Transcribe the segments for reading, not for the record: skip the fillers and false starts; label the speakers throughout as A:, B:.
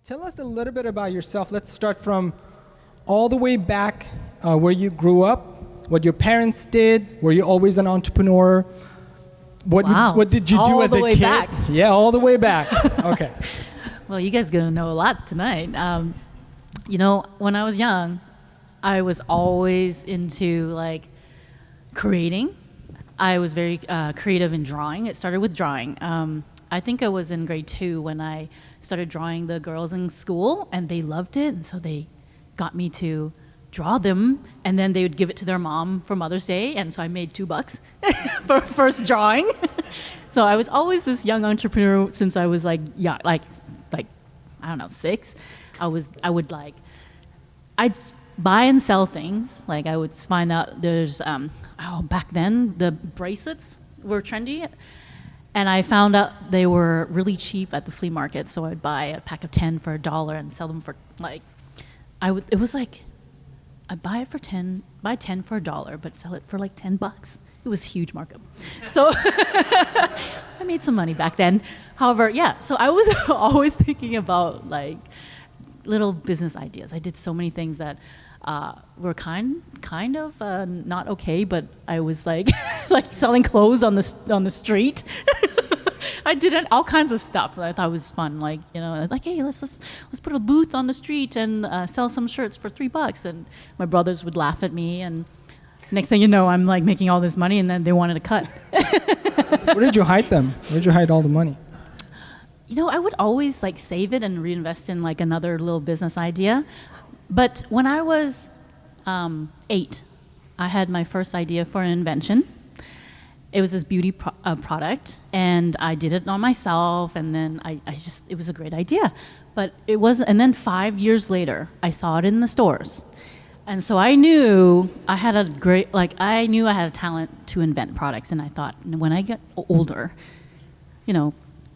A: Tell us a little bit about yourself. Let's start from all the way back where you grew up, what your parents did. Were you always an entrepreneur? What did you do as a kid? All the way back. Yeah, all the way back. Okay.
B: Well, you guys are going to know a lot tonight. When I was young, I was always into creating. I was very creative in drawing. It started with drawing. I think I was in grade 2 when I started drawing the girls in school, and they loved it, and so they got me to draw them, and then they would give it to their mom for Mother's Day, and so I made $2 for first drawing. So I was always this young entrepreneur since I was I don't know, 6. I'd buy and sell things. I would find out there's back then the bracelets were trendy. And I found out they were really cheap at the flea market, so I'd buy a pack of 10 for $1 and sell them for I'd buy 10 for $1, but sell it for $10. It was a huge markup. So I made some money back then. However, so I was always thinking about little business ideas. I did so many things that were kind of not okay, but I was selling clothes on the street. I did all kinds of stuff that I thought was fun. Hey, let's put a booth on the street and sell some shirts for $3. And my brothers would laugh at me, and next thing you know, I'm making all this money, and then they wanted a cut.
A: Where did you hide them? Where did you hide all the money?
B: I would always save it and reinvest in another little business idea. But when I was 8, I had my first idea for an invention. It was this beauty product, and I did it on myself, and then it was a great idea. But it wasn't, and then 5 years later, I saw it in the stores. And so I knew I had a talent to invent products, and I thought, when I get older,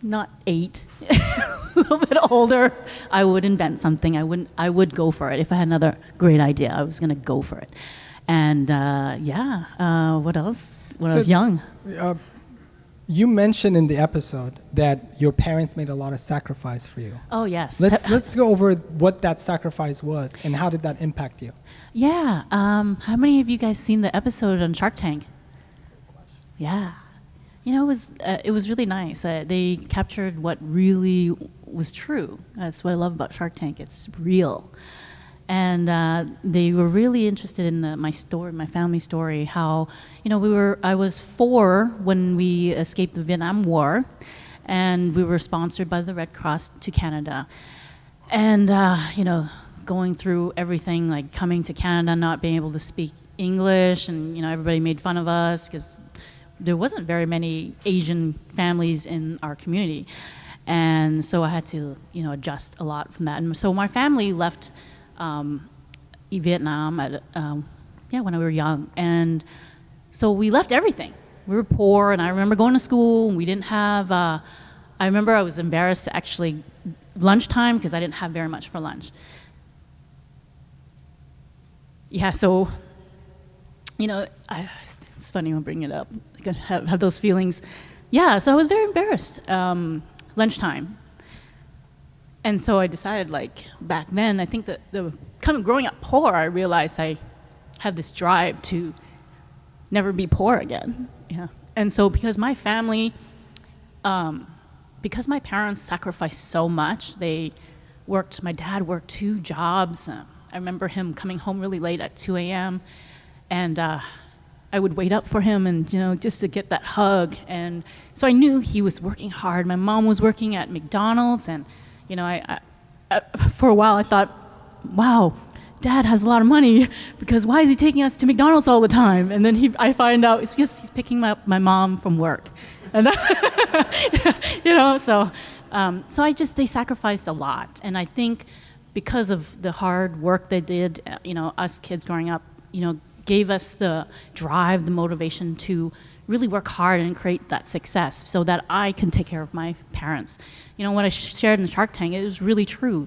B: not 8, a little bit older, I would invent something. I would go for it. If I had another great idea, I was going to go for it. And what else? When I was young.
A: You mentioned in the episode that your parents made a lot of sacrifice for you.
B: Oh, yes.
A: Let's go over what that sacrifice was and how did that impact you?
B: Yeah. How many of you guys seen the episode on Shark Tank? Yeah. It was really nice. They captured what really was true. That's what I love about Shark Tank. It's real. And they were really interested in my family story, how, I was 4 when we escaped the Vietnam War, and we were sponsored by the Red Cross to Canada. And, going through everything, coming to Canada, not being able to speak English, and, everybody made fun of us because there wasn't very many Asian families in our community. And so I had to, adjust a lot from that. And so my family left Vietnam when we were young, and so we left everything. We were poor, and I remember going to school, and we didn't have. I remember I was embarrassed to actually lunchtime because I didn't have very much for lunch. Yeah, so it's funny when bringing it up. I can have those feelings. Yeah, so I was very embarrassed. Lunchtime. And so I decided, back then, I think that growing up poor, I realized I have this drive to never be poor again. Yeah. And so because my family, because my parents sacrificed so much, my dad worked 2 jobs. I remember him coming home really late at 2 a.m. And I would wait up for him and, just to get that hug. And so I knew he was working hard. My mom was working at McDonald's, and I for a while I thought, wow, Dad has a lot of money because why is he taking us to McDonald's all the time? And then I find out it's because he's picking up my mom from work, and so they sacrificed a lot, and I think because of the hard work they did, us kids growing up, gave us the drive, the motivation to really work hard and create that success so that I can take care of my parents. What I shared in Shark Tank, it was really true.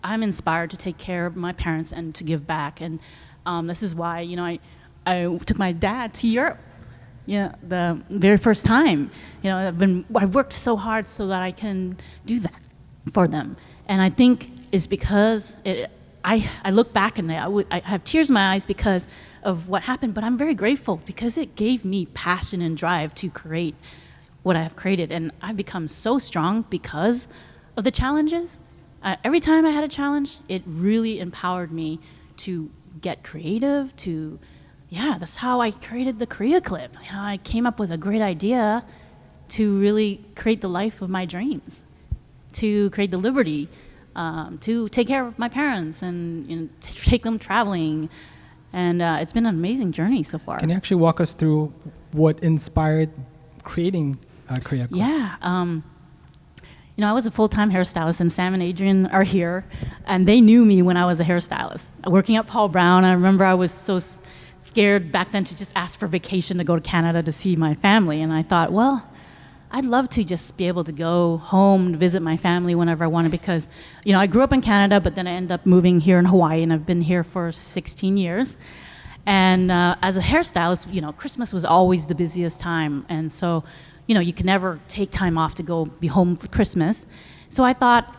B: I'm inspired to take care of my parents and to give back. And this is why, I took my dad to Europe. The very first time. I've worked so hard so that I can do that for them. And I think it's because I look back and I have tears in my eyes because of what happened, but I'm very grateful because it gave me passion and drive to create what I have created. And I've become so strong because of the challenges. Every time I had a challenge, it really empowered me to get creative, that's how I created the CreaClip. I came up with a great idea to really create the life of my dreams, to create the liberty, to take care of my parents and take them traveling. And it's been an amazing journey so far.
A: Can you actually walk us through what inspired creating CreaClip?
B: Yeah. I was a full-time hairstylist, and Sam and Adrian are here, and they knew me when I was a hairstylist. Working at Paul Brown, I remember I was so scared back then to just ask for vacation to go to Canada to see my family, and I thought, well, I'd love to just be able to go home to visit my family whenever I wanted because, I grew up in Canada, but then I ended up moving here in Hawaii, and I've been here for 16 years. And as a hairstylist, Christmas was always the busiest time, and so you can never take time off to go be home for Christmas. So I thought,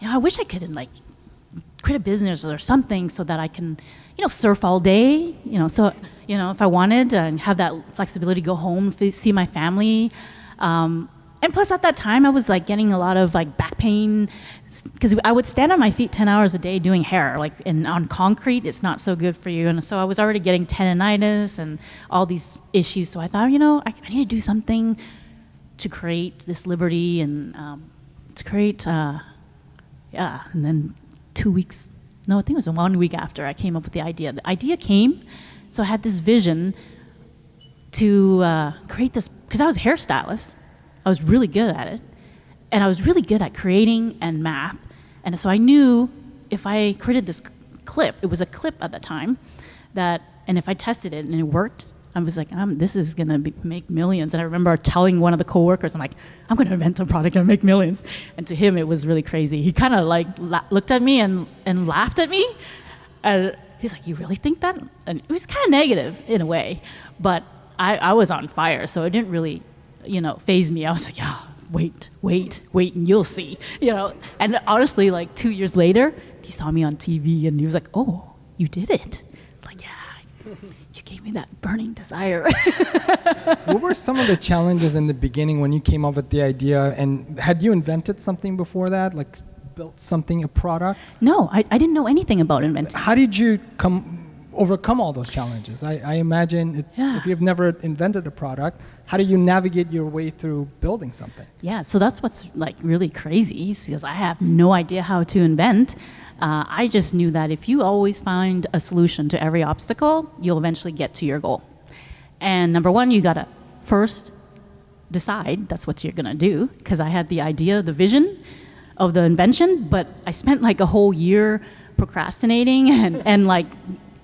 B: I wish I could create a business or something so that I can, surf all day, if I wanted and have that flexibility to go home, see my family. And plus at that time I was getting a lot of back pain because I would stand on my feet 10 hours a day doing hair, and on concrete, it's not so good for you. And so I was already getting tendonitis and all these issues. So I thought, I need to do something to create this liberty and to create, And then 2 weeks, no, I think it was 1 week after I came up with the idea. The idea came, so I had this vision to create this, because I was a hairstylist. I was really good at it. And I was really good at creating and math. And so I knew if I created this clip, it was a clip at the time, and if I tested it and it worked, I was like, this is going to make millions. And I remember telling one of the coworkers, I'm like, I'm going to invent a product and make millions. And to him, it was really crazy. He kind of looked at me and laughed at me. And he's like, you really think that? And it was kind of negative in a way. But I was on fire, so it didn't really, faze me. I was like, wait, and you'll see, And honestly, 2 years later, he saw me on TV and he was like, oh, you did it. I'm like, yeah, you gave me that burning desire.
A: What were some of the challenges in the beginning when you came up with the idea? And had you invented something before that, built something, a product?
B: No, I didn't know anything about inventing.
A: How did you overcome all those challenges? I imagine if you've never invented a product, how do you navigate your way through building something?
B: Yeah, so that's what's really crazy, because I have no idea how to invent. I just knew that if you always find a solution to every obstacle, you'll eventually get to your goal. And number one, you gotta first decide that's what you're gonna do, because I had the idea, the vision of the invention, but I spent a whole year procrastinating and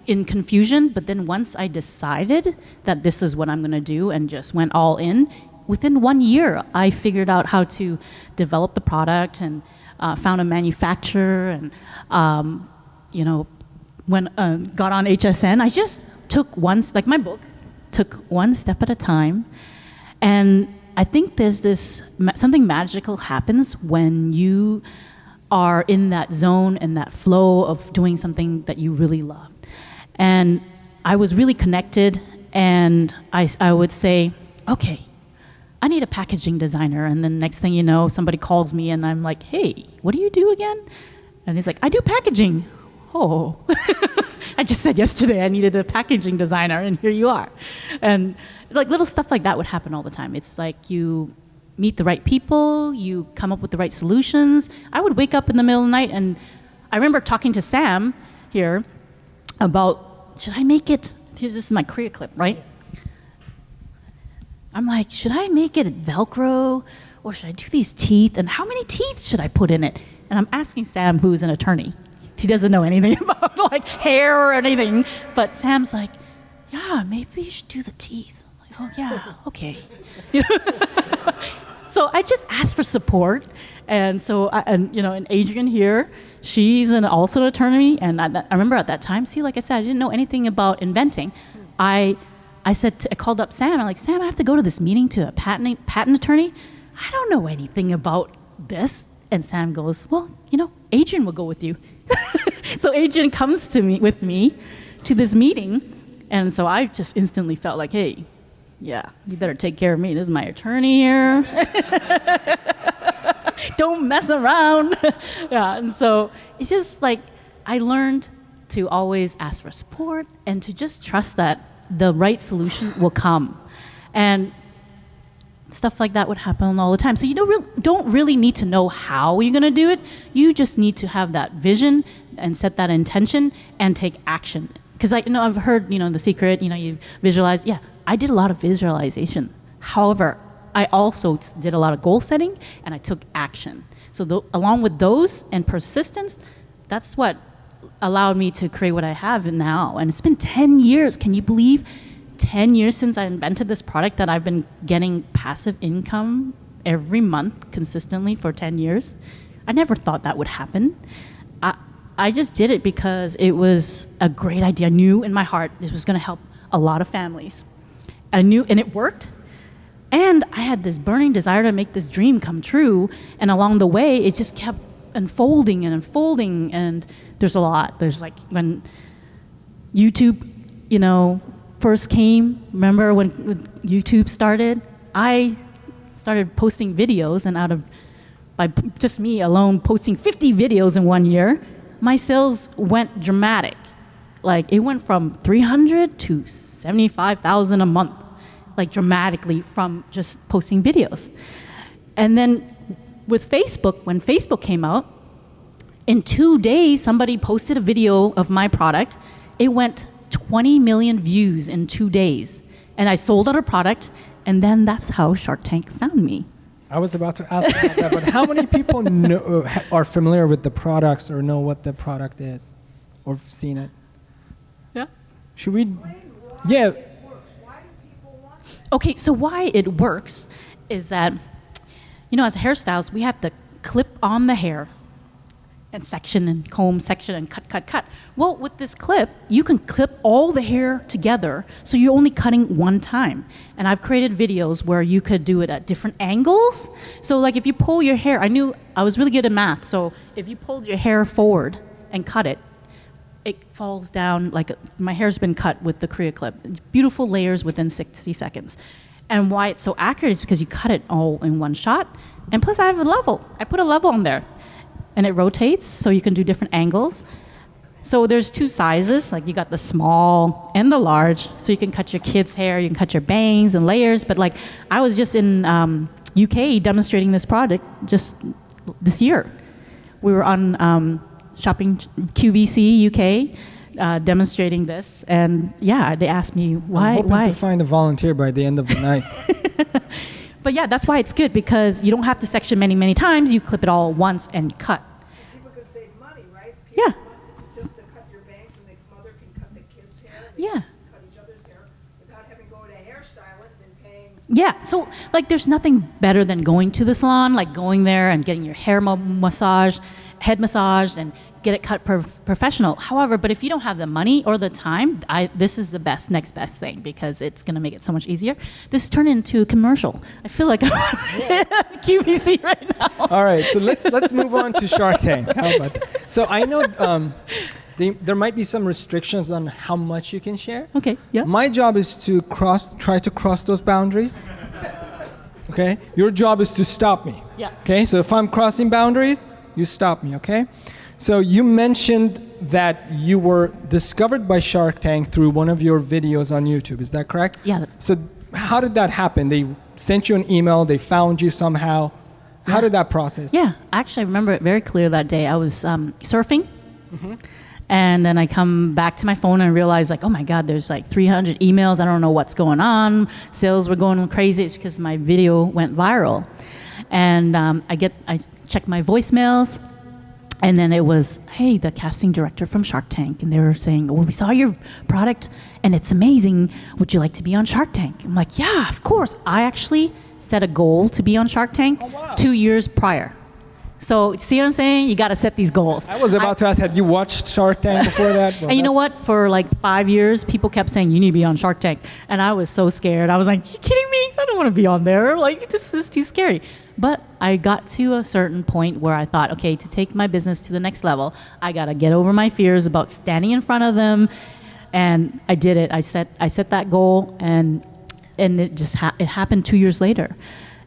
B: in confusion. But then once I decided that this is what I'm going to do and just went all in, within 1 year, I figured out how to develop the product and found a manufacturer and, got on HSN. I just took my book, took one step at a time. And I think there's something magical happens when you are in that zone and that flow of doing something that you really love. And I was really connected, and I would say, okay, I need a packaging designer. And then next thing you know, somebody calls me and I'm like, hey, what do you do again? And he's like, I do packaging. Oh, I just said yesterday I needed a packaging designer, and here you are. And little stuff like that would happen all the time. It's you meet the right people, you come up with the right solutions. I would wake up in the middle of the night, and I remember talking to Sam here about, should I make it, this is my CreaClip, right? I'm like, should I make it Velcro, or should I do these teeth, and how many teeth should I put in it? And I'm asking Sam, who's an attorney. He doesn't know anything about hair or anything, but Sam's like, yeah, maybe you should do the teeth. I'm like, oh yeah, okay. So I just asked for support, and so and Adrian here, she's also an attorney, and I remember at that time, like I said, I didn't know anything about inventing. I called up Sam. I'm like, Sam, I have to go to this meeting to a patent attorney. I don't know anything about this. And Sam goes, well, Adrian will go with you. So Adrian comes with me to this meeting. And so I just instantly felt like, hey, yeah, you better take care of me. This is my attorney here. Don't mess around. Yeah, and so it's just like I learned to always ask for support and to just trust that the right solution will come. And stuff like that would happen all the time. So you don't really need to know how you're going to do it. You just need to have that vision and set that intention and take action. Because I've heard, the secret, you visualize. Yeah, I did a lot of visualization. However, I also did a lot of goal setting and I took action. So along with those and persistence, that's what allowed me to create what I have now. And it's been 10 years. Can you believe 10 years since I invented this product that I've been getting passive income every month consistently for 10 years? I never thought that would happen. I just did it because it was a great idea. I knew in my heart this was going to help a lot of families. I knew, and it worked. And I had this burning desire to make this dream come true. And along the way, it just kept unfolding and unfolding. And there's a lot. There's like when YouTube, first came, remember when YouTube started? I started posting videos, and by just me alone posting 50 videos in 1 year, my sales went dramatic. Like it went from 300 to 75,000 a month, like dramatically from just posting videos. And then with Facebook, when Facebook came out, in 2 days, somebody posted a video of my product. It went 20 million views in 2 days. And I sold out a product, and then that's how Shark Tank found me.
A: I was about to ask about that, but how many people are familiar with the products or know what the product is or have seen it?
B: Yeah.
A: Should we? Yeah.
B: Okay, so why it works is that, as a hairstylist, we have to clip on the hair and section and comb section and cut. Well, with this clip, you can clip all the hair together, so you're only cutting one time. And I've created videos where you could do it at different angles. So like if you pull your hair, I was really good at math, so if you pulled your hair forward and cut it, it falls down like my hair's been cut with the CreaClip. Beautiful layers within 60 seconds. And why it's so accurate is because you cut it all in one shot. And plus I have a level. I put a level on there. And it rotates, so you can do different angles. So there's 2 sizes, like you got the small and the large, so you can cut your kids' hair, you can cut your bangs and layers. But like I was just in UK demonstrating this product just this year. We were on shopping QVC UK demonstrating this, and yeah, they asked me why.
A: I'm hoping to find a volunteer by the end of the night.
B: But yeah, that's why it's good, because you don't have to section many times. You clip it all once and cut.
C: People can save money, right?
B: Yeah.
C: Just to cut your bangs, and the mother can cut the kids' hair.
B: Yeah.
C: Cut each other's hair without having to go to a hairstylist and paying.
B: Yeah, so like there's nothing better than going to the salon, like going there and getting your hair massaged, head massaged, and get it cut professional. However, but if you don't have the money or the time, this is the next best thing, because it's going to make it so much easier. This turned into a commercial. I feel like I'm QVC right now.
A: All right, so let's move on to Shark Tank. How about that? So I know there might be some restrictions on how much you can share.
B: Okay, yeah.
A: My job is to try to cross those boundaries. Okay? Your job is to stop me.
B: Yeah.
A: Okay? So if I'm crossing boundaries, you stop me, okay? So you mentioned that you were discovered by Shark Tank through one of your videos on YouTube. Is that correct?
B: Yeah.
A: So how did that happen? They sent you an email, they found you somehow. How did that process?
B: Yeah, actually I remember it very clear that day. I was surfing, and then I come back to my phone and realize like, oh my God, there's like 300 emails. I don't know what's going on. Sales were going crazy. It's because my video went viral. And I checked my voicemails, and then it was, hey, the casting director from Shark Tank. And they were saying, well, we saw your product and it's amazing. Would you like to be on Shark Tank? I'm like, yeah, of course. I actually set a goal to be on Shark Tank 2 years prior. So see what I'm saying? You got to set these goals.
A: I was about to ask, have you watched Shark Tank before that?
B: Well, and you know what? For like 5 years, people kept saying, you need to be on Shark Tank. And I was so scared. I was like, you kidding me? I don't want to be on there. Like, this is too scary. But I got to a certain point where I thought, okay, to take my business to the next level, I got to get over my fears about standing in front of them. And I did it. I set that goal, and it just it happened 2 years later.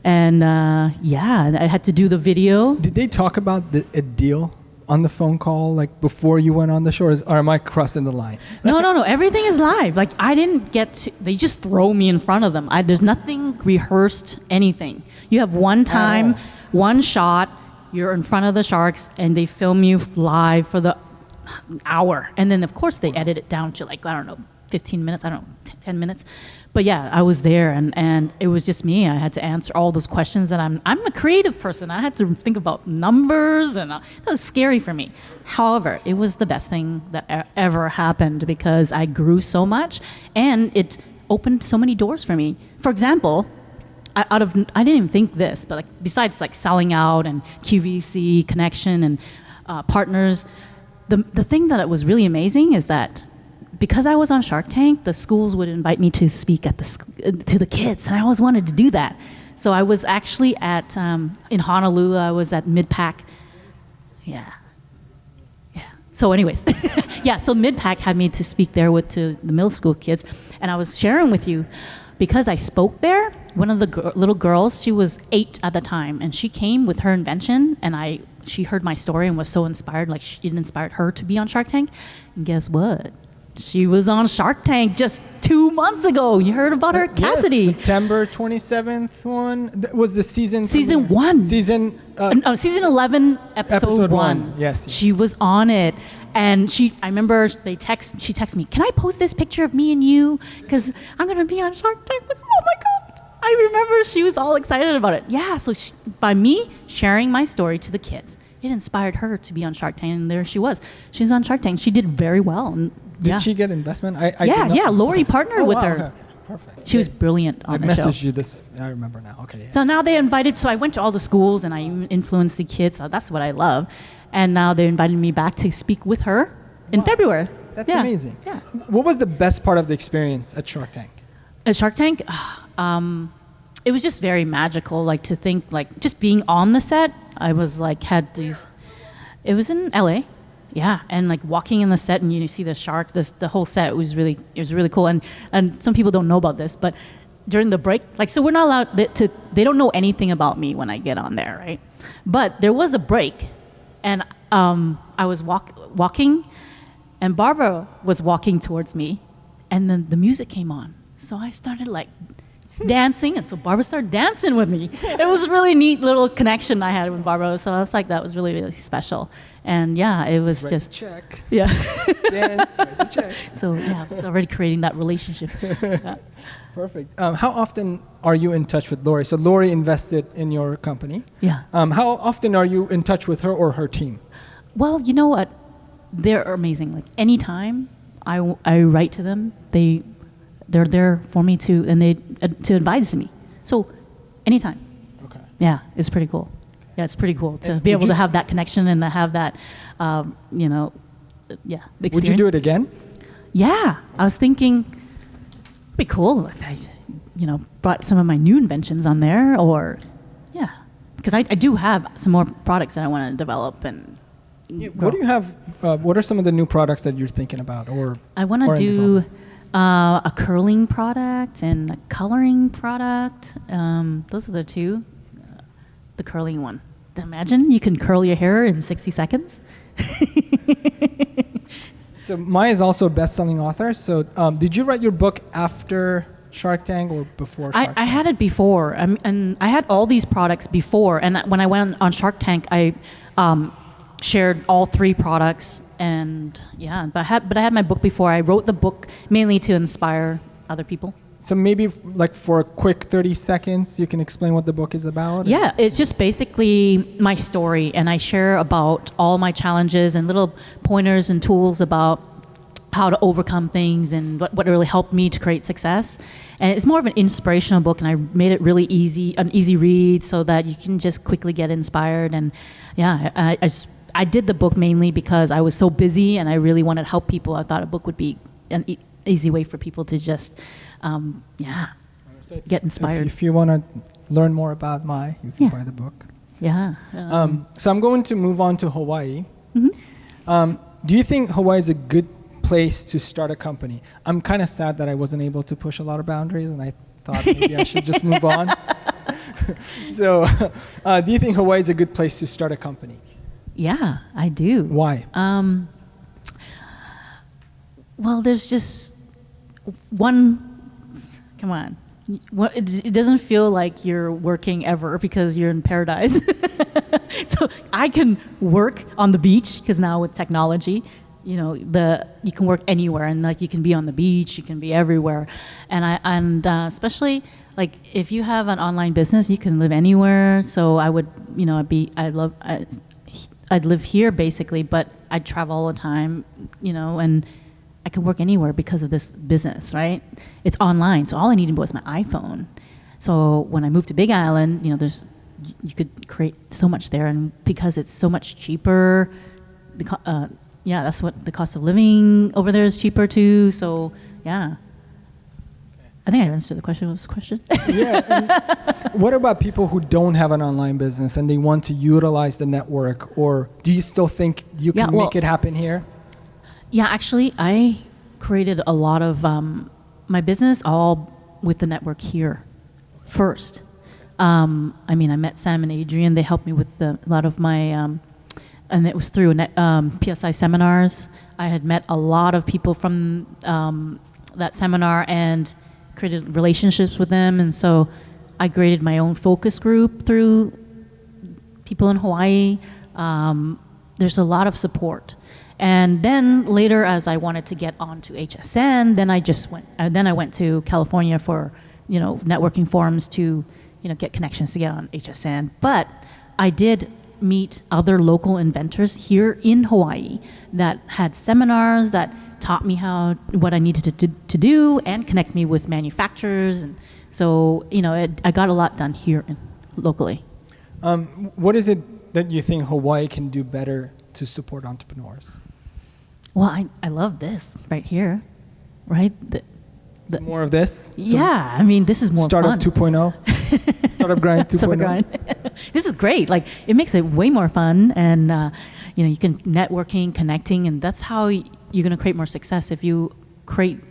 B: And I had to do the video.
A: Did they talk about a deal on the phone call, like before you went on the show, or am I crossing the line?
B: No. Everything is live. Like, I didn't get to, they just throw me in front of them. There's nothing rehearsed, anything. You have one time, one shot, you're in front of the sharks, and they film you live for the hour. And then, of course, they edit it down to, like, I don't know, 15 minutes, 10 minutes. But yeah, I was there, and it was just me. I had to answer all those questions, and I'm a creative person. I had to think about numbers, and that was scary for me. However, it was the best thing that ever happened, because I grew so much, and it opened so many doors for me. For example, I didn't even think this, but like, besides like selling out and QVC connection and partners, the thing that was really amazing is that because I was on Shark Tank, the schools would invite me to speak at to the kids, and I always wanted to do that. So I was actually at in Honolulu. I was at MidPac. Yeah. So, anyways, So MidPac had me to speak there to the middle school kids, and I was sharing with you because I spoke there. One of the little girls, she was 8 at the time, and she came with her invention, and she heard my story and was so inspired. Like, it inspired her to be on Shark Tank. And guess what? She was on Shark Tank just 2 months ago. You heard about her, Cassidy?
A: Yes, September 27th one. Was the season
B: 1.
A: Season
B: 11, episode 1.
A: Yes.
B: She was on it. And I remember she texted me, can I post this picture of me and you? Because I'm going to be on Shark Tank. Like, oh my God. I remember she was all excited about it. Yeah, so by me sharing my story to the kids, it inspired her to be on Shark Tank, and there she was. She was on Shark Tank. She did very well. And
A: did she get investment?
B: Lori partnered with her.
A: Okay. Perfect.
B: She was brilliant on the show.
A: I messaged you this. I remember now. Okay. Yeah.
B: So now they invited. So I went to all the schools and I influenced the kids. So that's what I love. And now they invited me back to speak with her in February.
A: That's amazing. Yeah. What was the best part of the experience at Shark Tank?
B: At Shark Tank, it was just very magical. Like, to think, like, just being on the set. I was like, had these. It was in LA. Yeah, and like walking in the set and you see the sharks, the whole set was really cool. And some people don't know about this, but during the break, like, so we're not allowed they don't know anything about me when I get on there, right? But there was a break, and I was walking, and Barbara was walking towards me, and then the music came on. So I started like dancing, and so Barbara started dancing with me. It was a really neat little connection I had with Barbara. So I was like, that was really, really special. And yeah, it was just
A: check.
B: Yeah.
A: Dance, write the check.
B: So yeah, I was already creating that relationship. Yeah.
A: Perfect. How often are you in touch with Lori? So Lori invested in your company.
B: Yeah.
A: How often are you in touch with her or her team?
B: Well, you know what? They're amazing. Like, anytime I write to them, they're there for me to, and to advise me. So anytime. Okay. Yeah, it's pretty cool. Yeah, it's pretty cool to be able to have that connection and to have that, experience.
A: Would you do it again?
B: Yeah, I was thinking, it'd be cool if I, brought some of my new inventions on there, or, because I do have some more products that I want to develop and.
A: What do you have? What are some of the new products that you're thinking about, or? I
B: want to do a curling product and a coloring product. Those are the two. The curling one. Imagine you can curl your hair in 60 seconds.
A: So Mai is also a best-selling author. So did you write your book after Shark Tank or before Shark Tank?
B: I had it before. And I had all these products before. And when I went on Shark Tank, I shared all 3 products. And but I had my book before. I wrote the book mainly to inspire other people.
A: So maybe like for a quick 30 seconds, you can explain what the book is about?
B: Yeah, it's just basically my story, and I share about all my challenges and little pointers and tools about how to overcome things and what really helped me to create success. And it's more of an inspirational book, and I made it really easy, an easy read, so that you can just quickly get inspired. And I did the book mainly because I was so busy and I really wanted to help people. I thought a book would be an easy way for people to just, get inspired.
A: If you want to learn more about Mai, you can buy the book.
B: Yeah.
A: So I'm going to move on to Hawaii.
B: Mm-hmm.
A: Do you think Hawaii is a good place to start a company? I'm kind of sad that I wasn't able to push a lot of boundaries, and I thought maybe I should just move on. So, do you think Hawaii is a good place to start a company?
B: Yeah, I do.
A: Why?
B: Well, there's just one. Come on. It doesn't feel like you're working ever because you're in paradise. So I can work on the beach because now with technology, you know, you can work anywhere, and like you can be on the beach, you can be everywhere, and especially like if you have an online business, you can live anywhere. So I would, you know, I'd live here basically, but I'd travel all the time, you know, and I could work anywhere because of this business, right? It's online, so all I needed was my iPhone. So when I moved to Big Island, you know, you could create so much there, and because it's so much cheaper, that's what the cost of living over there is cheaper too. So yeah, I think I answered the question. What was the question?
A: Yeah. What about people who don't have an online business and they want to utilize the network, or do you still think you can make it happen here?
B: Yeah, actually, I created a lot of my business all with the network here first. I mean, I met Sam and Adrian. They helped me with a lot of my, and it was through PSI seminars. I had met a lot of people from that seminar and created relationships with them. And so I created my own focus group through people in Hawaii. There's a lot of support. And then later, as I wanted to get onto HSN, then I went to California for, you know, networking forums to, you know, get connections to get on HSN. But I did meet other local inventors here in Hawaii that had seminars that taught me what I needed to do and connect me with manufacturers. And so, you know, I got a lot done here locally.
A: What is it that you think Hawaii can do better to support entrepreneurs?
B: Well, I love this right here, right?
A: More of this?
B: Yeah, I mean, this is more
A: Startup
B: fun.
A: 2.0? Startup Grind 2.0?
B: Startup Grind. This is great. Like, it makes it way more fun, and you know, you can networking, connecting, and that's how you're going to create more success if you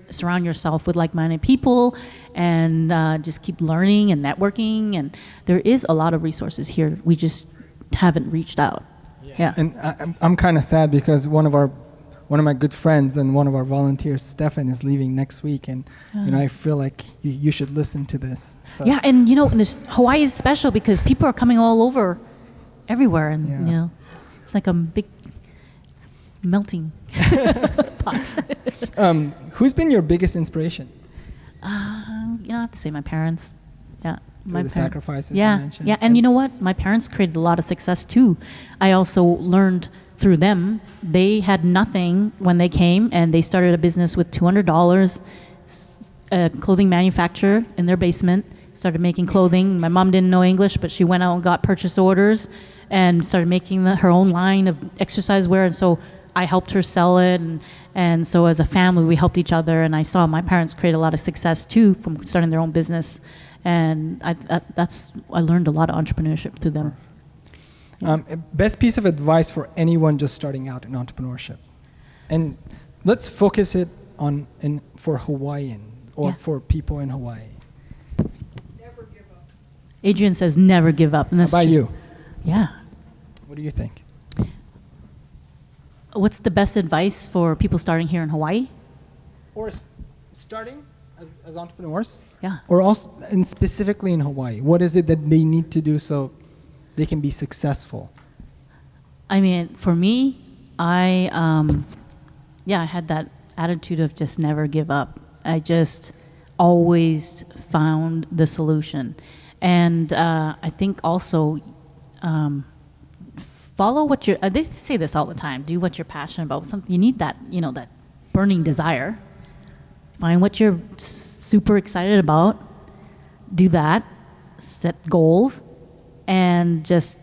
B: surround yourself with like-minded people and just keep learning and networking. And there is a lot of resources here. We just haven't reached out. Yeah.
A: And I'm kind of sad because one of my good friends and one of our volunteers, Stefan, is leaving next week, and you know, I feel like you should listen to this. So.
B: Yeah, and you know, Hawaii is special because people are coming all over, everywhere, and you know, it's like a big melting pot.
A: Who's been your biggest inspiration?
B: You know, I have to say my parents. Yeah.
A: The sacrifices you mentioned.
B: Yeah, and you know what? My parents created a lot of success too. I also learned through them. They had nothing when they came, and they started a business with $200, a clothing manufacturer in their basement, started making clothing. My mom didn't know English, but she went out and got purchase orders and started making her own line of exercise wear. And so I helped her sell it. And so as a family, we helped each other. And I saw my parents create a lot of success too from starting their own business. And I learned a lot of entrepreneurship through them.
A: Best piece of advice for anyone just starting out in entrepreneurship, and let's focus it on for Hawaiian or for people in Hawaii.
C: Never give up.
B: Adrian says never give up. And that's
A: How about
B: true.
A: you?
B: Yeah.
A: What do you think?
B: What's the best advice for people starting here in Hawaii?
A: Or starting as entrepreneurs?
B: Yeah.
A: Or also, and specifically in Hawaii, what is it that they need to do so they can be successful?
B: I mean, for me, I had that attitude of just never give up. I just always found the solution. And I think also follow what they say this all the time, do what you're passionate about. Something you need that, you know, that burning desire. Find what you're super excited about, do that, set goals, and just,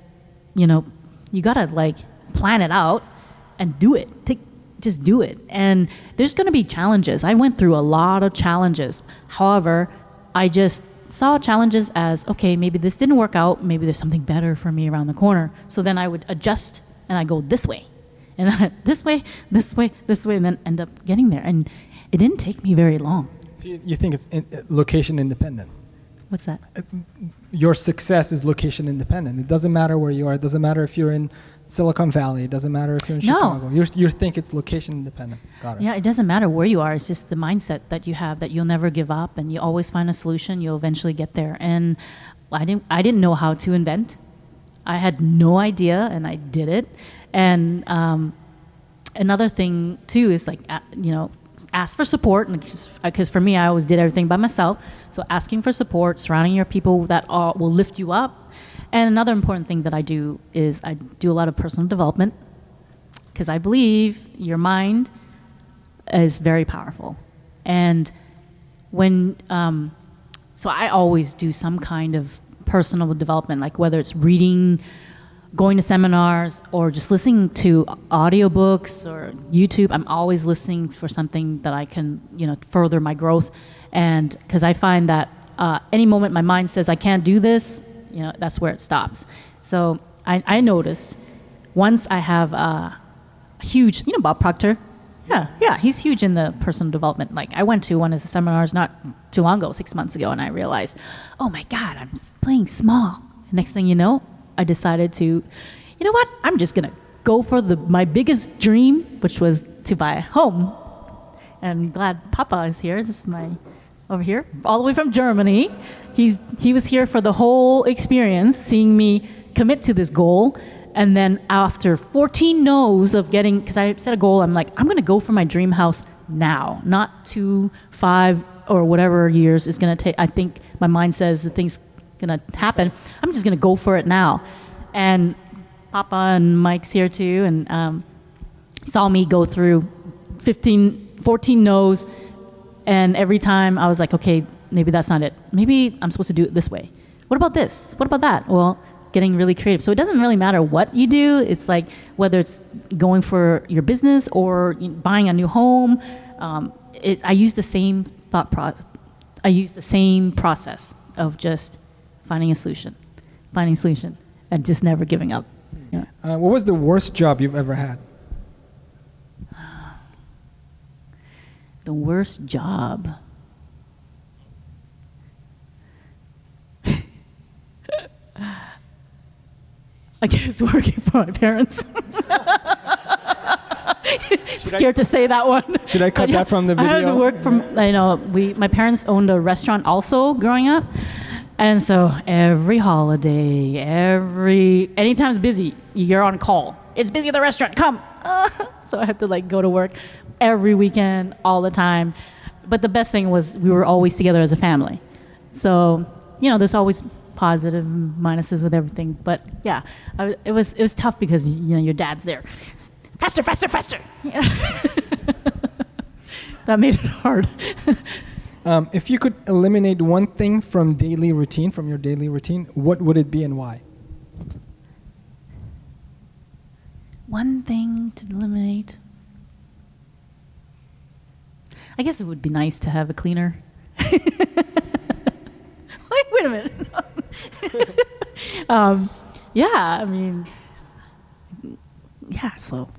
B: you know, you gotta like plan it out and do it. Just do it. And there's gonna be challenges. I went through a lot of challenges. However, I just saw challenges as, okay, maybe this didn't work out. Maybe there's something better for me around the corner. So then I would adjust and I go this way. And then this way, this way, this way, and then end up getting there. And it didn't take me very long.
A: So you think it's location independent?
B: What's that?
A: Your success is location independent. It doesn't matter where you are. It doesn't matter if you're in Silicon Valley. It doesn't matter if you're in Chicago. You think it's location independent. Got it.
B: Yeah, it doesn't matter where you are. It's just the mindset that you have that you'll never give up and you always find a solution. You'll eventually get there. And I didn't know how to invent. I had no idea, and I did it. And another thing too is like, ask for support, because for me, I always did everything by myself. So asking for support, surrounding your people that will lift you up. And another important thing that I do is I do a lot of personal development, because I believe your mind is very powerful. And when, so I always do some kind of personal development, like whether it's reading, going to seminars, or just listening to audiobooks or YouTube. I'm always listening for something that I can, further my growth. And because I find that any moment my mind says I can't do this, that's where it stops. So I noticed once I have a huge, Bob Proctor. Yeah, he's huge in the personal development. Like I went to one of the seminars not too long ago, 6 months ago, and I realized, oh my God, I'm playing small. Next thing you know, I decided to, I'm just gonna go for my biggest dream, which was to buy a home. And I'm glad Papa is here. This is over here, all the way from Germany. He was here for the whole experience, seeing me commit to this goal. And then after 14 no's of getting, because I set a goal, I'm like, I'm gonna go for my dream house now, not 2, 5, or whatever years it's gonna take. I think my mind says the thing's gonna happen. I'm just gonna go for it now. And Papa and Mike's here too, and saw me go through 14 no's, and every time I was like, okay, maybe that's not it. Maybe I'm supposed to do it this way. What about this? What about that? Well, getting really creative. So it doesn't really matter what you do. It's like whether it's going for your business or buying a new home. I use the same I use the same process of just finding a solution, and just never giving up. Yeah.
A: What was the worst job you've ever had?
B: The worst job. I guess working for my parents. Scared to say that one.
A: Should I cut that from the video?
B: I had to work from, my parents owned a restaurant also growing up. And so every holiday, anytime it's busy, you're on call. It's busy at the restaurant, come. So I had to go to work every weekend, all the time. But the best thing was we were always together as a family. So, there's always positive and minuses with everything. But yeah, it was tough because, your dad's there. Faster, faster, faster. Yeah. That made it hard.
A: If you could eliminate one thing from your daily routine, what would it be and why?
B: One thing to eliminate. I guess it would be nice to have a cleaner. Wait a minute. So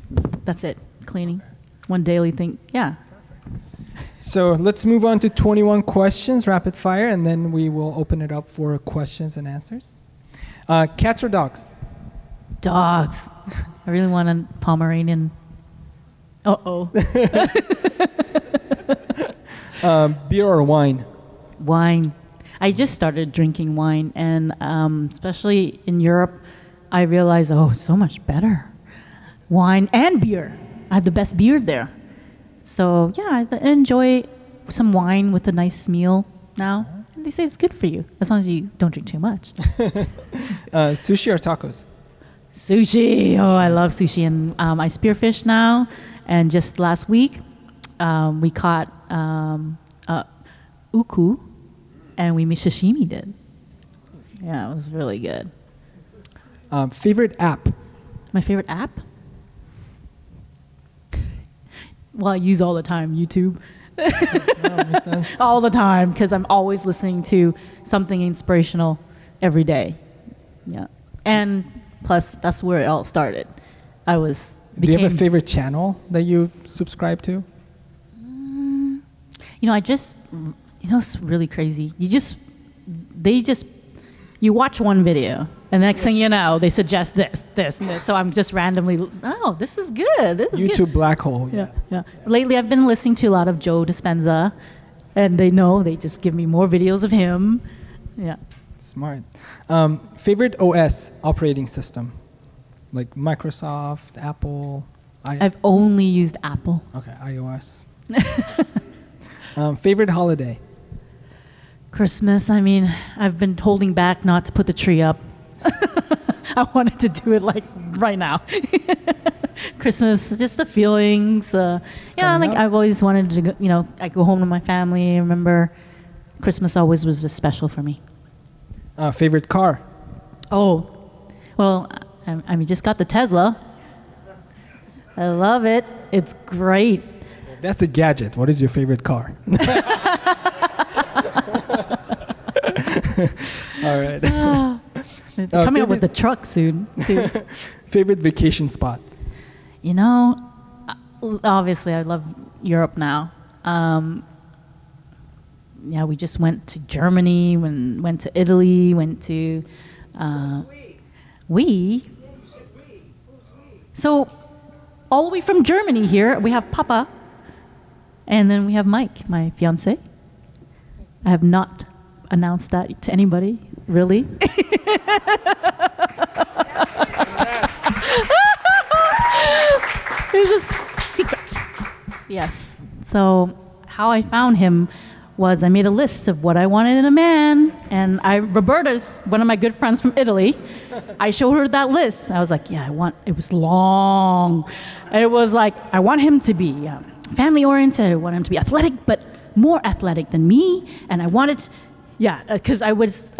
B: that's it. Cleaning. One daily thing. Yeah.
A: So let's move on to 21 questions, rapid fire, and then we will open it up for questions and answers. Cats or dogs?
B: Dogs. I really want a Pomeranian.
A: Beer or wine?
B: Wine. I just started drinking wine, and especially in Europe, I realized, it's so much better. Wine and beer. I have the best beer there. So yeah, I enjoy some wine with a nice meal now. And they say it's good for you, as long as you don't drink too much.
A: Sushi or tacos?
B: Sushi. Oh, I love sushi. And I spearfish now. And just last week, we caught uku, and we made sashimi did. Yeah, it was really good.
A: Favorite app?
B: My favorite app? Well, I use all the time YouTube.
A: Makes sense.
B: all the time because I'm always listening to something inspirational every day. Yeah. And plus, that's where it all started.
A: Do you have a favorite channel that you subscribe to?
B: It's really crazy. You watch one video, and the next thing you know, they suggest this, and this. So I'm just randomly, this is good. This is
A: YouTube
B: good.
A: black hole.
B: Yeah,
A: Yes.
B: yeah. Lately, I've been listening to a lot of Joe Dispenza, and they just give me more videos of him. Yeah.
A: Smart. Favorite OS operating system? Like Microsoft, Apple?
B: I've only used Apple.
A: Okay, iOS. Favorite holiday?
B: Christmas, I've been holding back not to put the tree up. I wanted to do it like right now. Christmas, just the feelings. I've always wanted to go, I go home to my family. I remember Christmas always was special for me.
A: Favorite car?
B: Oh, well, just got the Tesla. I love it. It's great.
A: That's a gadget. What is your favorite car? All right.
B: They're coming up with the truck soon, too.
A: Favorite vacation spot?
B: Obviously, I love Europe now. We just went to Germany, went to Italy, went to... We? So, all the way from Germany here, we have Papa, and then we have Mike, my fiancé. I have not announced that to anybody, really. It was a secret. Yes. So how I found him was I made a list of what I wanted in a man, and Roberta's one of my good friends from Italy. I showed her that list. I was like, it was long. It was like, I want him to be family oriented. I want him to be athletic, but more athletic than me. And I wanted, because I was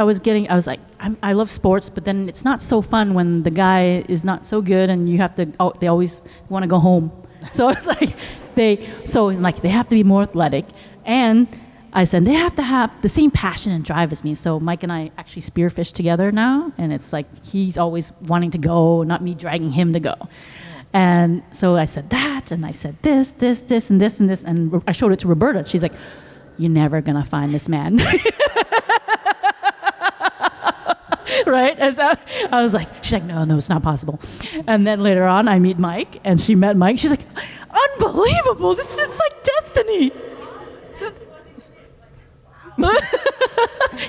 B: like, I love sports, but then it's not so fun when the guy is not so good and they always want to go home. So it's like, they have to be more athletic. And I said, they have to have the same passion and drive as me. So Mike and I actually spearfish together now. And it's like, he's always wanting to go, not me dragging him to go. And so I said that, and I said this, and this, and this. And I showed it to Roberta. She's like, you're never going to find this man. Right? And so I was like, she's like, no, it's not possible. And then later on, I meet Mike, and she met Mike. She's like, unbelievable. This is like destiny.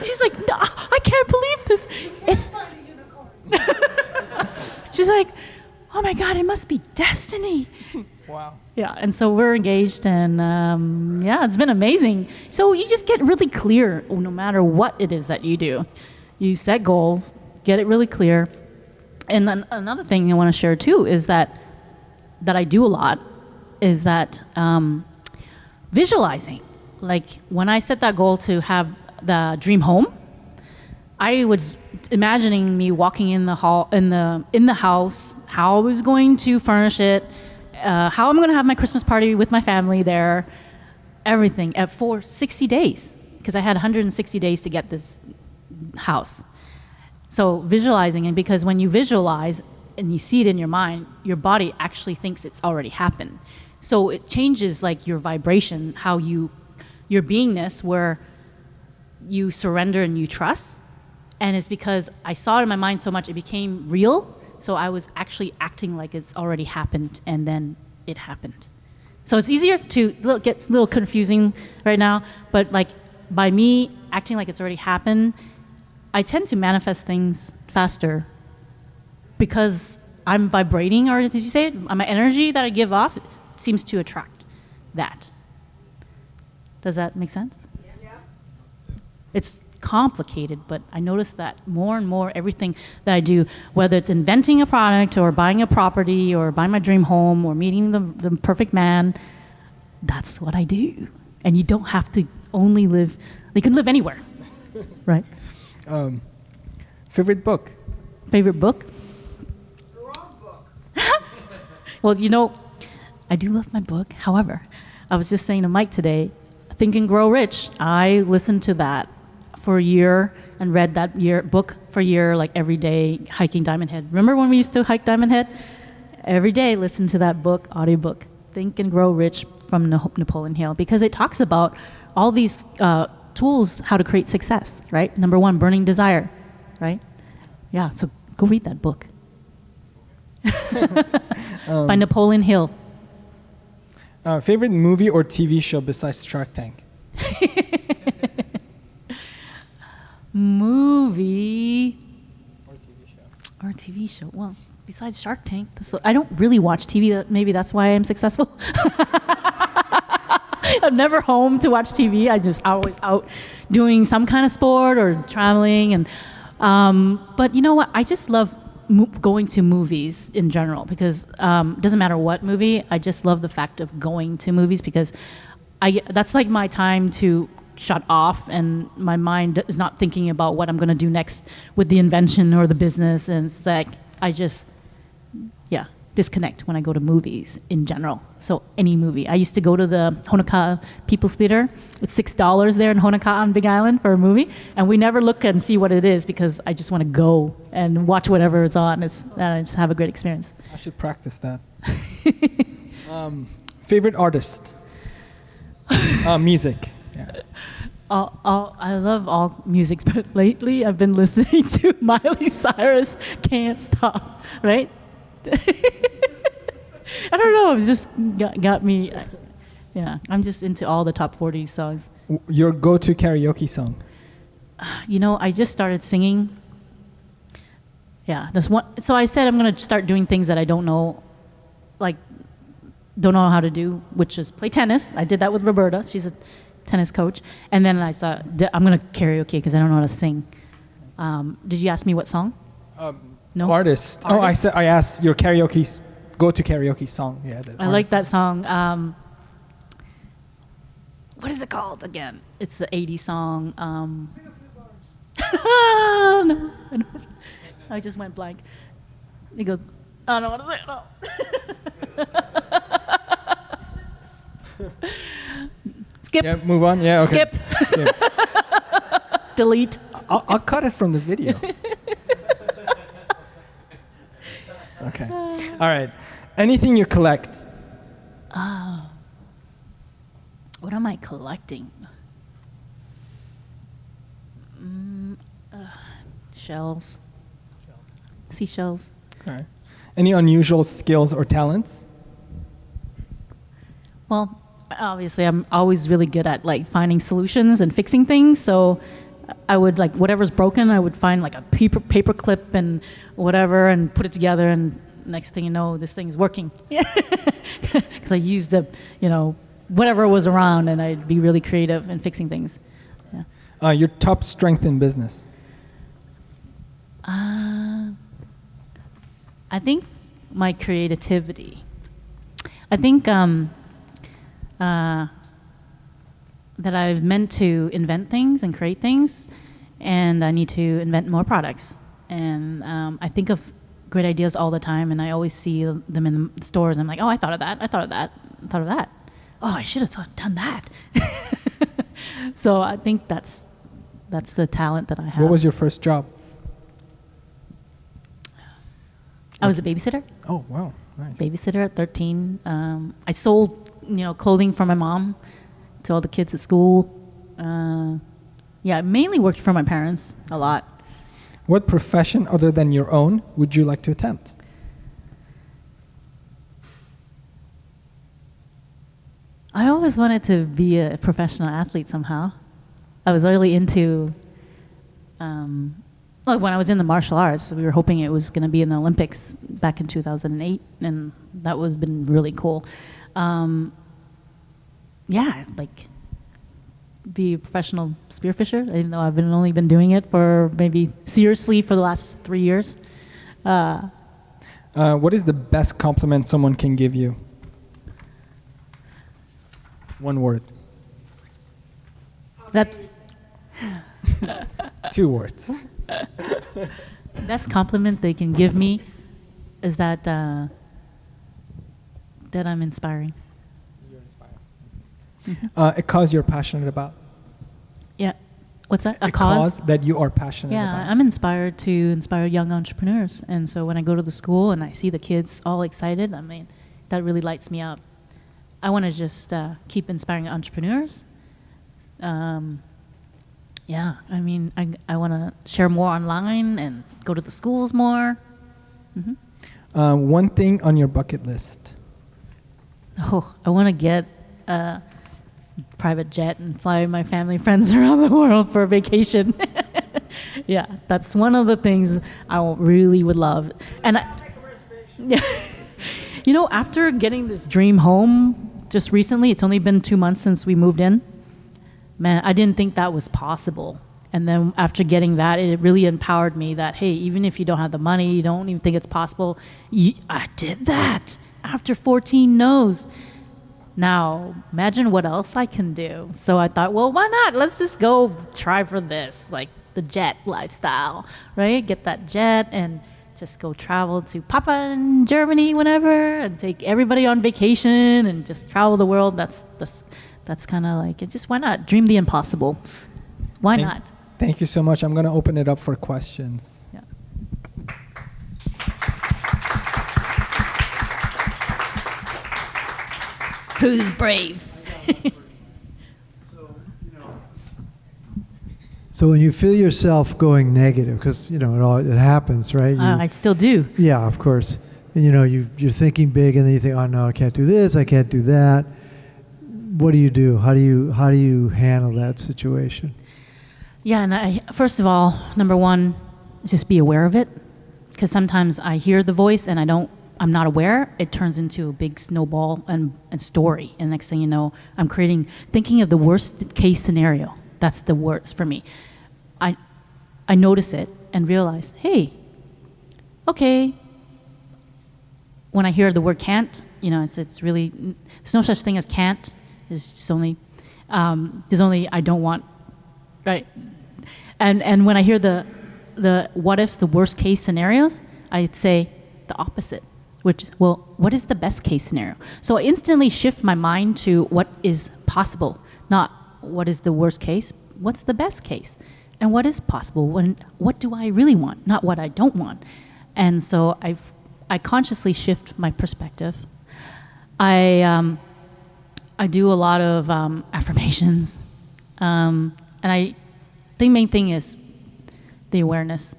B: She's like, no, I can't believe this. She's like, oh my God, it must be destiny.
A: Wow.
B: Yeah, and so we're engaged, and it's been amazing. So you just get really clear no matter what it is that you do. You set goals, get it really clear. And then another thing I want to share too is that I do a lot is that visualizing. Like when I set that goal to have the dream home, I was imagining me walking in the house, how I was going to furnish it, how I'm going to have my Christmas party with my family there, everything for 60 days, because I had 160 days to get this house. So visualizing, and because when you visualize and you see it in your mind, your body actually thinks it's already happened. So it changes like your vibration, your beingness, where you surrender and you trust. And it's because I saw it in my mind so much, it became real. So I was actually acting like it's already happened, and then it happened. So it's easier gets a little confusing right now, but like by me acting like it's already happened, I tend to manifest things faster because I'm vibrating, or did you say it? My energy that I give off seems to attract that. Does that make sense? Yeah. It's complicated, but I notice that more and more everything that I do, whether it's inventing a product or buying a property or buying my dream home or meeting the perfect man, that's what I do. And you don't have to only live, you can live anywhere, right?
A: Favorite book?
B: Favorite book?
C: The wrong book.
B: Well, I do love my book. However, I was just saying to Mike today, Think and Grow Rich. I listened to that for a year and read that book for a year, like every day, hiking Diamond Head. Remember when we used to hike Diamond Head? Every day, listen to that book, audiobook, Think and Grow Rich from Napoleon Hill, because it talks about all these tools, how to create success, right? Number one, burning desire, right? Yeah, so go read that book. By Napoleon Hill.
A: Favorite movie or TV show besides Shark Tank?
B: Movie
A: Or TV show.
B: or TV show. Well, besides Shark Tank, I don't really watch TV. Maybe that's why I'm successful. I'm never home to watch TV. I just always out doing some kind of sport or traveling. And but you know what? I just love going to movies in general because it doesn't matter what movie. I just love the fact of going to movies because that's like my time to shut off and my mind is not thinking about what I'm going to do next with the invention or the business. And it's like I just, disconnect when I go to movies in general. So any movie. I used to go to the Honokaa People's Theater. It's $6 there in Honokaa on Big Island for a movie. And we never look and see what it is because I just want to go and watch whatever is on. And I just have a great experience.
A: I should practice that. Favorite artist? Music. Yeah.
B: I love all music, but lately I've been listening to Miley Cyrus, Can't Stop, right? I don't know, it just got me, I'm just into all the top 40 songs.
A: Your go-to karaoke song?
B: You know, I just started singing. Yeah, that's one. So I said I'm going to start doing things that I don't know how to do, which is play tennis. I did that with Roberta. She's a tennis coach. And then I thought, I'm going to karaoke because I don't know how to sing. Did you ask me what song? No?
A: Artist. Oh, I asked your go-to karaoke song. Yeah,
B: I like that song. What is it called again? It's the 80s song. No, I just went blank. He goes, I don't want to say it. No. Skip.
A: Yeah, move on. Yeah, okay.
B: Skip. Delete.
A: I'll cut it from the video. Okay. All right. Anything you collect?
B: What am I collecting? Shells. Seashells.
A: Okay. Any unusual skills or talents?
B: Well, obviously, I'm always really good at finding solutions and fixing things. So I would whatever's broken, I would find a paper clip and whatever and put it together. And next thing you know, this thing is working. Because I used whatever was around, and I'd be really creative in fixing things. Yeah.
A: Your top strength in business?
B: I think my creativity. I think that I've meant to invent things and create things, and I need to invent more products. And I think of great ideas all the time, and I always see them in the stores. And I'm like, oh, I thought of that. I thought of that. I thought of that. Oh, I should have done that. So I think that's the talent that I have.
A: What was your first job?
B: I was a babysitter.
A: Oh, wow. Nice.
B: Babysitter at 13. I sold, clothing for my mom to all the kids at school. I mainly worked for my parents a lot.
A: What profession other than your own would you like to attempt?
B: I always wanted to be a professional athlete somehow. I was really into, when I was in the martial arts, we were hoping it was going to be in the Olympics back in 2008, and that was been really cool. Be a professional spearfisher, even though I've only been doing it for maybe seriously for the last 3 years.
A: What is the best compliment someone can give you? One word.
B: That
A: 2 words.
B: best compliment they can give me is that I'm inspiring.
A: You're inspiring. A cause you're passionate about.
B: Yeah. What's that?
A: A cause that you are passionate
B: Yeah,
A: about.
B: I'm inspired to inspire young entrepreneurs. And so when I go to the school and I see the kids all excited, I mean, that really lights me up. I want to just keep inspiring entrepreneurs. Yeah, I mean, I want to share more online and go to the schools more.
A: One thing on your bucket list.
B: Oh, I want to get a private jet and fly my family friends around the world for a vacation. Yeah, that's one of the things I really would love. And yeah, you know, after getting this dream home just recently, it's only been 2 months since we moved in. Man, I didn't think that was possible. And then after getting that, it really empowered me that, hey, even if you don't have the money, you don't even think it's possible, I did that after 14 no's. Now, imagine what else I can do. So I thought, well, why not? Let's just go try for this, like the jet lifestyle, right? Get that jet and just go travel to Papa in Germany, whenever, and take everybody on vacation and just travel the world. That's kind of like, just why not? Dream the impossible. Why not?
A: Thank you so much. I'm going to open it up for questions.
B: Yeah. Who's brave?
D: So when you feel yourself going negative, because it happens, right?
B: I still do.
D: Yeah, of course. And you're thinking big, and then you think, oh no, I can't do this, I can't do that. What do you do? How do you handle that situation?
B: Yeah, and first of all, number one, just be aware of it, because sometimes I hear the voice and I'm not aware. It turns into a big snowball and story, and next thing you know, I'm thinking of the worst case scenario. That's the worst for me. I notice it and realize, hey, okay. When I hear the word can't, it's really, there's no such thing as can't. It's just only, there's only I don't want, right? And when I hear the what if, the worst case scenarios, I'd say the opposite, which is, well, what is the best case scenario? So I instantly shift my mind to what is possible, not what is the worst case, what's the best case? And what is possible? What do I really want, not what I don't want? And so I consciously shift my perspective. I do a lot of affirmations, and I think main thing is the awareness.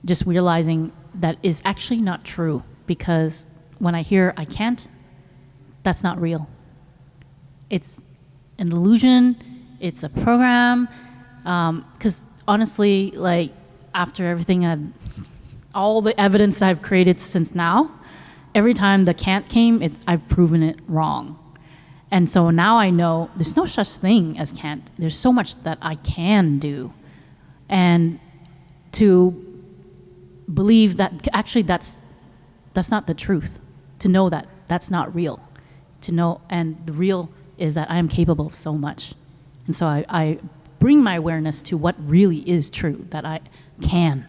B: Just realizing that is actually not true, because when I hear I can't, that's not real. It's an illusion. It's a program. Because honestly, like after everything, all the evidence I've created since now, every time the can't came, I've proven it wrong. And so now I know there's no such thing as can't. There's so much that I can do. And to believe that actually that's not the truth. To know that that's not real. To know, and the real is that I am capable of so much. And so I bring my awareness to what really is true, that I can,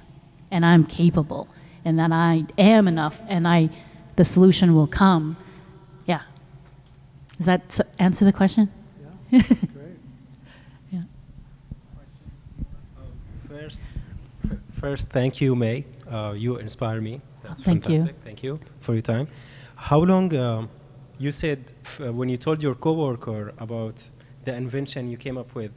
B: and I'm capable, and that I am enough, and the solution will come. Yeah. Does that answer the question?
D: Yeah, great.
B: Yeah.
E: First, thank you, May. You inspire me. That's
B: Thank
E: fantastic. Thank you for your time. How long, you said when you told your coworker about the invention you came up with,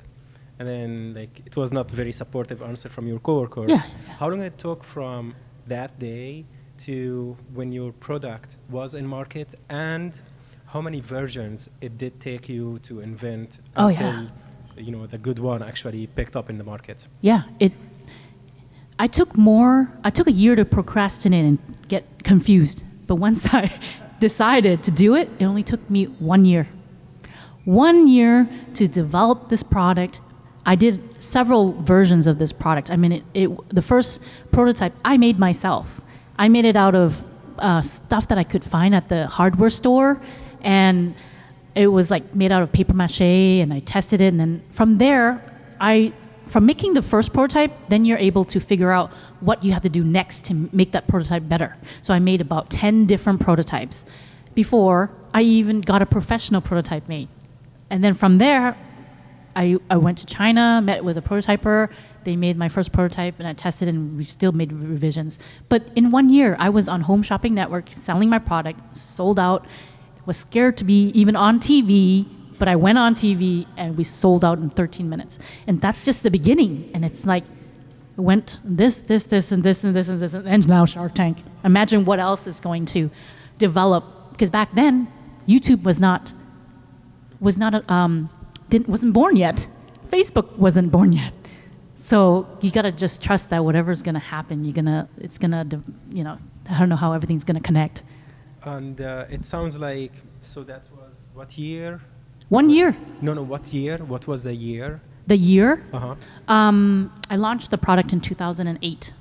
E: and then it was not very supportive answer from your coworker.
B: Yeah.
E: How long it took from that day to when your product was in market, and how many versions it did take you to invent until the good one actually picked up in the market?
B: Yeah. I took a year to procrastinate and get confused. But once I decided to do it, it only took me 1 year. 1 year to develop this product. I did several versions of this product. I mean, the first prototype I made myself. I made it out of stuff that I could find at the hardware store, and it was made out of paper mache, and I tested it, and then from there, from making the first prototype, then you're able to figure out what you have to do next to make that prototype better. So I made about 10 different prototypes before I even got a professional prototype made. And then from there, I went to China, met with a prototyper. They made my first prototype, and I tested, and we still made revisions. But in 1 year, I was on Home Shopping Network selling my product, sold out, was scared to be even on TV, but I went on TV, and we sold out in 13 minutes. And that's just the beginning. And it's like, it went this, and this, and this, and this, and now Shark Tank. Imagine what else is going to develop. Because back then, YouTube wasn't born yet. Facebook wasn't born yet. So you gotta just trust that whatever's gonna happen, I don't know how everything's gonna connect.
E: And it sounds like, so that was what year?
B: 1 year.
E: No, what year? What was the year?
B: The year?
E: Uh-huh.
B: I launched the product in 2008.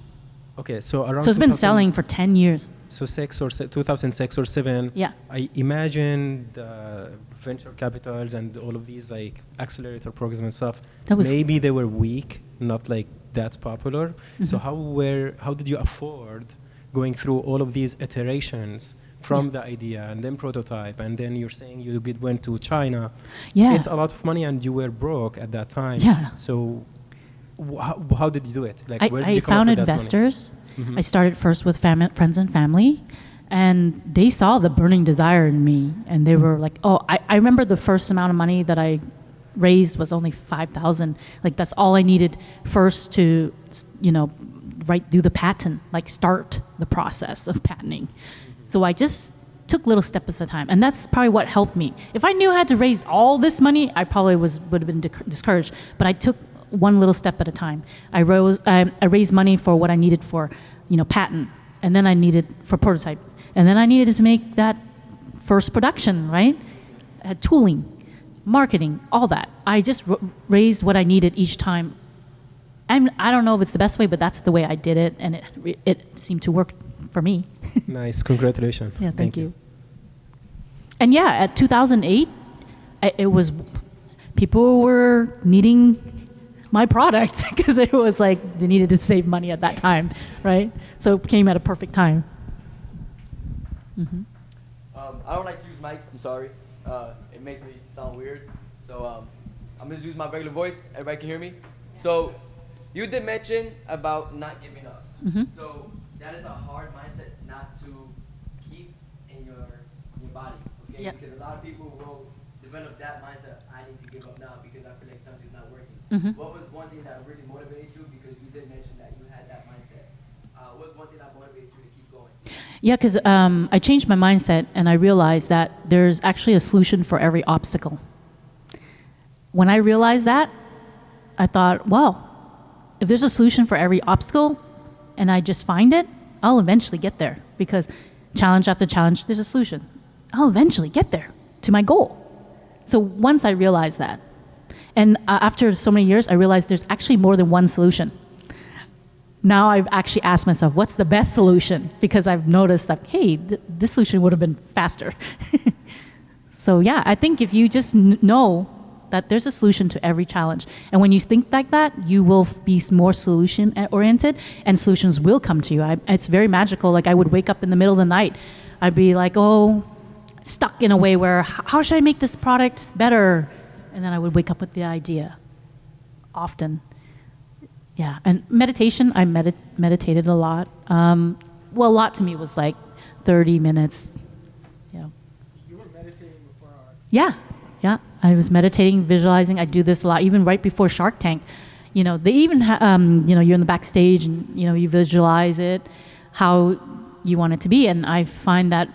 E: Okay, so around.
B: So it's been selling for 10 years.
E: So 2006 or 7.
B: Yeah.
E: I imagine the venture capitals and all of these like accelerator programs and stuff. Maybe they were weak, not like that popular. Mm-hmm. So how did you afford going through all of these iterations from the idea and then prototype, and then you're saying you went to China?
B: Yeah.
E: It's a lot of money, and you were broke at that time.
B: Yeah.
E: So how did you do it? Like, where did you come
B: found
E: up with
B: investors.
E: Mm-hmm.
B: I started first with friends and family, and they saw the burning desire in me, and they were like, oh, I remember the first amount of money that I raised was only $5,000. Like, that's all I needed first to, do the patent, like start the process of patenting. So I just took little steps at a time, and that's probably what helped me. If I knew I had to raise all this money, I probably would have been discouraged. But I took one little step at a time. I raised money for what I needed for, patent, and then I needed for prototype, and then I needed to make that first production, right? I had tooling, marketing, all that. I just raised what I needed each time. And I don't know if it's the best way, but that's the way I did it, and it seemed to work for me.
E: Nice, congratulations.
B: Yeah, thank you. And yeah, at 2008, it was, people were needing my product because it was like they needed to save money at that time, right? So it came at a perfect time. Mm-hmm.
F: I don't like to use mics, I'm sorry. It makes me sound weird. So I'm gonna use my regular voice. Everybody can hear me? So you did mention about not giving up.
B: Mm-hmm.
F: So that is a hard mindset not to keep in your body, okay?
B: Yep.
F: Because a lot of people will develop that mindset, I need to give up now because I feel like something's not working.
B: Mm-hmm.
F: What was one thing that really motivated you? Because you did mention that you had that mindset. What was one thing that motivated you to keep going?
B: Yeah, because I changed my mindset, and I realized that there's actually a solution for every obstacle. When I realized that, I thought, well, if there's a solution for every obstacle and I just find it, I'll eventually get there, because challenge after challenge, there's a solution. I'll eventually get there to my goal. So once I realized that, and after so many years, I realized there's actually more than one solution. Now I've actually asked myself, what's the best solution? Because I've noticed that, hey, this solution would have been faster. So yeah, I think if you just know that there's a solution to every challenge, and when you think like that, you will be more solution-oriented, and solutions will come to you. It's very magical. Like, I would wake up in the middle of the night. I'd be like, stuck in a way where, how should I make this product better? And then I would wake up with the idea, often. Yeah, and meditation, I meditated a lot. A lot to me was like 30 minutes. Yeah.
A: You were meditating before our...
B: Yeah. I was meditating, visualizing. I do this a lot, even right before Shark Tank. They even, you're in the backstage, and, you visualize it, how you want it to be. And I find that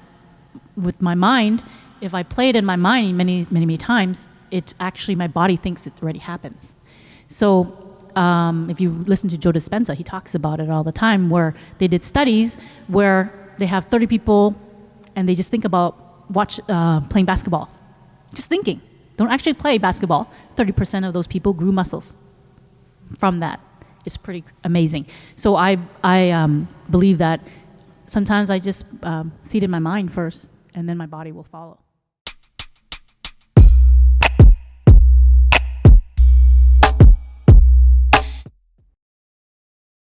B: with my mind, if I play it in my mind many, many, many times, it actually, my body thinks it already happens. So if you listen to Joe Dispenza, he talks about it all the time, where they did studies where they have 30 people and they just think about playing basketball. Just thinking. Don't actually play basketball. 30% of those people grew muscles from that. It's pretty amazing. So I believe that sometimes I just see it in my mind first, and then my body will follow.